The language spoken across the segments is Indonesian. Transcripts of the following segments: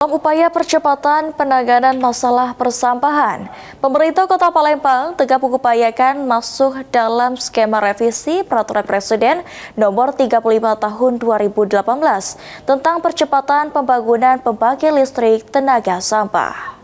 Dalam upaya percepatan penanganan masalah persampahan, pemerintah Kota Palembang tengah mengupayakan masuk dalam skema revisi Peraturan Presiden Nomor 35 Tahun 2018 tentang percepatan pembangunan pembangkit listrik tenaga sampah.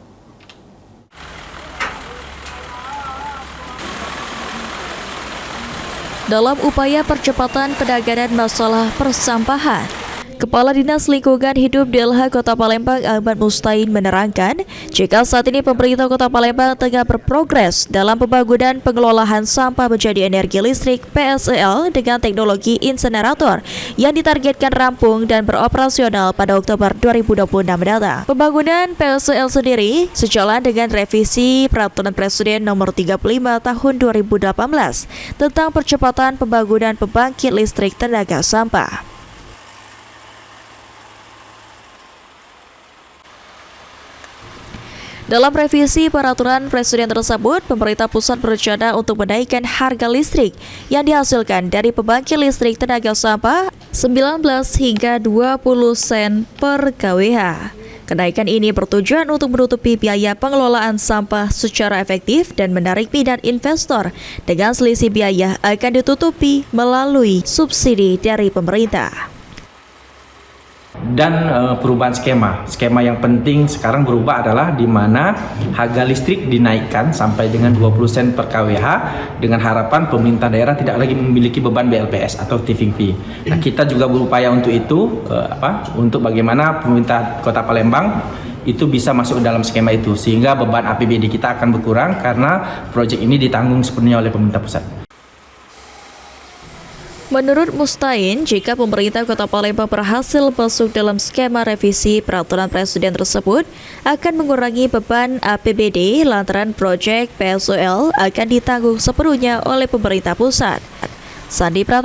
Dalam upaya percepatan penanganan masalah persampahan, Kepala Dinas Lingkungan Hidup DLH Kota Palembang Ahmad Mustain menerangkan, jika saat ini pemerintah Kota Palembang tengah berprogres dalam pembangunan pengelolaan sampah menjadi energi listrik PSEL dengan teknologi insenerator yang ditargetkan rampung dan beroperasional pada Oktober 2026 mendatang. Pembangunan PSEL sendiri sejalan dengan revisi Peraturan Presiden Nomor 35 Tahun 2018 tentang percepatan pembangunan pembangkit listrik tenaga sampah. Dalam revisi peraturan presiden tersebut, pemerintah pusat berencana untuk menaikkan harga listrik yang dihasilkan dari pembangkit listrik tenaga sampah 19 hingga 20 sen per kWh. Kenaikan ini bertujuan untuk menutupi biaya pengelolaan sampah secara efektif dan menarik minat investor dengan selisih biaya akan ditutupi melalui subsidi dari pemerintah. Dan perubahan skema yang penting sekarang berubah adalah di mana harga listrik dinaikkan sampai dengan 20 sen per kWh dengan harapan pemerintah daerah tidak lagi memiliki beban BLPS atau tipping fee. Nah, kita juga berupaya untuk itu untuk bagaimana pemerintah Kota Palembang itu bisa masuk dalam skema itu sehingga beban APBD kita akan berkurang karena proyek ini ditanggung sepenuhnya oleh pemerintah pusat. Menurut Mustain, jika pemerintah Kota Palembang berhasil masuk dalam skema revisi peraturan presiden tersebut, akan mengurangi beban APBD lantaran proyek PSEL akan ditanggung sepenuhnya oleh pemerintah pusat. Sandi Pratama